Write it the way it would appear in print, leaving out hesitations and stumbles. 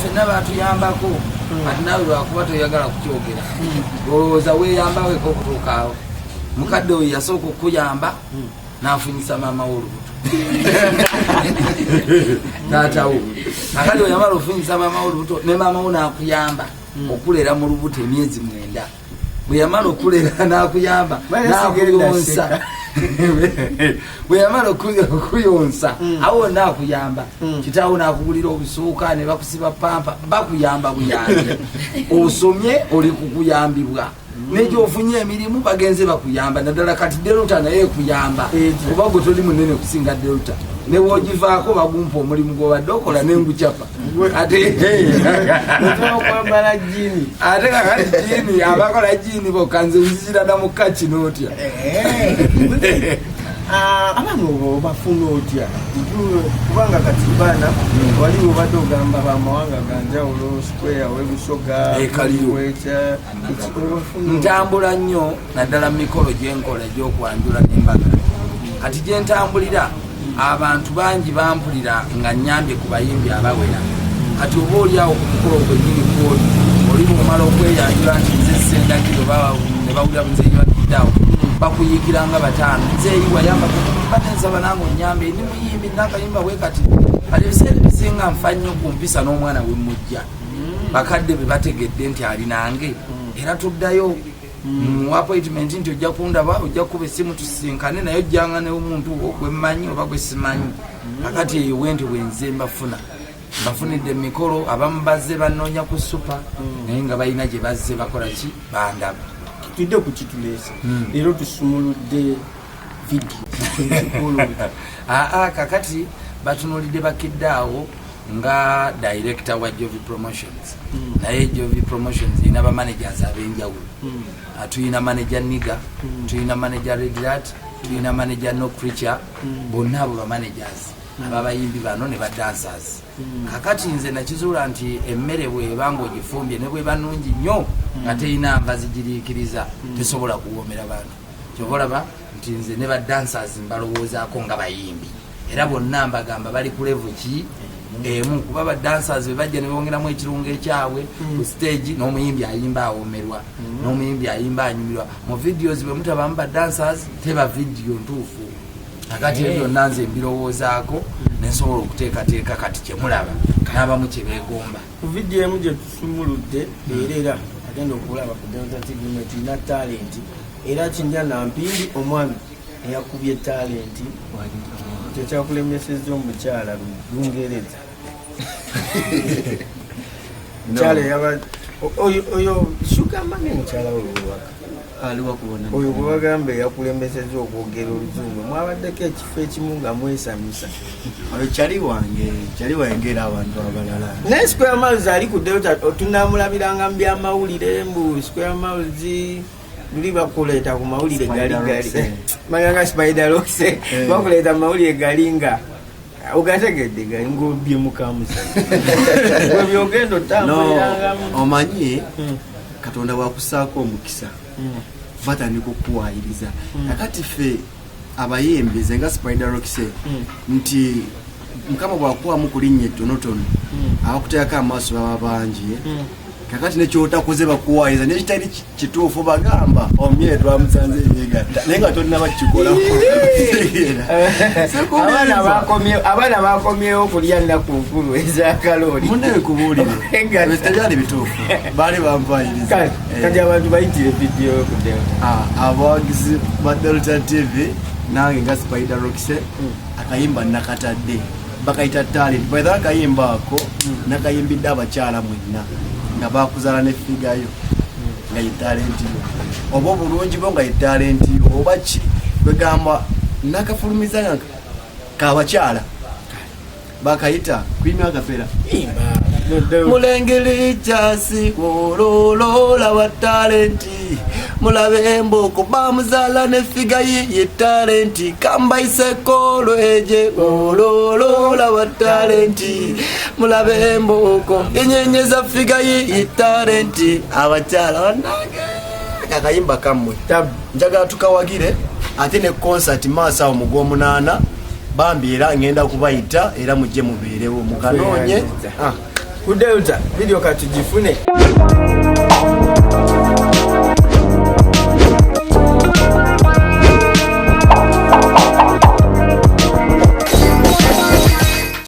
Fenna batuyambako ati nawe lwakuba toyagala kukyogera olowooza weeyambaweko okutuukaawo. Mukadde oyo yasooka okuyamba n'afunyisa maama w'olubuto taatawo. Akadde oyo yamala ofunyisa maama w'olubuto ne maama wo n'akuyamba okulera mu lubuto emyezi 9. Bwe yamala okulera n'akuyamba n'akuyonsa bwe yamala okuyonsa awo n'akuyamba kitaawo n'akugulira obusuuka ne bakusiba pampa bakuyamba buyambi. Osomye oli kukuyambibwa n'egyofunye emirimu bagenze bakuyamba naddala kati Delta naye kuyamba kuba gwe toli munene kusinga Delta ne wogivaako bagumpa omulimu gw'obadde okola n'engucapa ate kakati jini abakola jini bokanze nzizira na mukachi n'otya abantu bafuna otya kubanga kati bana waliwo badde ogamba bamawanga ganjawulo square webusoga ekaliwecha ntambula nnyo naddala mikolo gyenkola egy'okwanjula n'embaga. Kati gyentambulira abantu bangi bampulira nga nnyambye ku bayimbi abawera. Kati oba oliawo ku mukolo gwennyini kwoli oli mumala okweyanjula nti nze sendagiro ne bawulira nzeyibakiddawo bakuyiikira nga 5 nzeeyi wayamba bate nsaba nange onnyambe ndi muyimbi nakayimba bwe kati kati ebiseera bisinga nfa nnyo kumpisa n'omwana we mujja bakadde be bategedde nti ali nange era tuddayo mu appointment nti ojja kundaba ojja kuba essimu tusisinkane naye ojjanga ne omuntu gwe mmanyi oba gwe simanyi. Akati eyo wenti wenze bafunidde mikolo abamu bazze banoonya ku supa naye nga balina gye bazze bakola ki bandaba tudde ku kitulesa leero tusumuludde video kakati batunulidde bakiddaawo nga director wa Jovi Promotions naye Jovi Promotions ina ba managers ab'enjawulo. Tuyina manager Niga, tuyina manager Redrat, tuyina manager No Creature, bonna abo ba managers ababayimbi bano ne ba dancers. Kakati nze nakizuula nti emmere bw'ebanga ogifumbye ne bw'eba nnungi nnyo nga teyina nva zigiriikiriza tesobola kuwoomera bantu. Kyova olaba nti nze ne ba dancers mbalowoozaako nga bayimbi era bonna mbagamba bali ku level ki emu kuba ba dancers be bajja ne bongeramu ekirungo ekyabwe ku stage n'omuyimbi ayimba awoomerwa n'omuyimbi ayimba anyumirwa. Mu videos bwe mutabamu ba dancers teba video ntuufu. Akati ebyo nanze mbirowoozaako nensobola okuteekateeka kati kyemulaba n'abamu kye beegomba. Ku video emu gye tusumuludde era agenda okulaba ku Delta TV na talent era Kinja Nampindi omwami eyakubye talent tekyakulemesezza omukyala Lungereza mukyala yaba oyo shugamane mukyala oluwaka aliwa kuona oyo kubagambe yakulemesezza okwogera oluzungu mwabaddeko ekifo ekimu nga mwesamisa oyo kyali wange era abantu abalala naye Square Miles ali ku Delta tunamulabiranga mu byamawulire mbu Square Miles luli bakuleeta ku mawulire gali manyanga Spider Rocks bakuleeta mawulire gali nga ugategedde gali ngobye mukamusa bwe byogendo tambuliranga omanyi Katonda wakusaako omukisa batandika okuwayiriza kakati ffe abayembeze nga Spider Rocks nti mukama bwakuwamu kulinnya ettonotono abakuteekako amaaso baba bangi kakati nekyotakoze bakuwayiriza nekitali kituufu bagamba omye twamusanze ebyega naye nga tolina bakikola abaana bakomyewo kulya nnaku nkulu ezakalooli munaye kubuulire tebyali bituufu baali bampayiriza kati abantu bayitire vidiyo yo ku Delta abawagizi ba Delta TV nange nga Spider Rocks akayimba nakatadde bakayita talent bwetha akayimba ako nakayimbidde abakyala mwenna nga bakuzaala ne figayo nga yitalenti yo oba obulungi bwo nga yitalenti yo oba ki begamba nakafulumizanga kabakyala bakayita kwimya akapera mulengeri kyasi ololola wa talenti mulabe emboko bamuzaala ne figayi ye talenti kambayise kolweje ololola wa talenti mulabe emboko enyenyeza figayi ye talenti abakyala wanage akayimba kamwe njagala tukawagire ate ne concert maaso awo mugw'omunaana bambi era ngenda kubayita era mujje mubeerewo mukanoonye ku Delta video katugifune.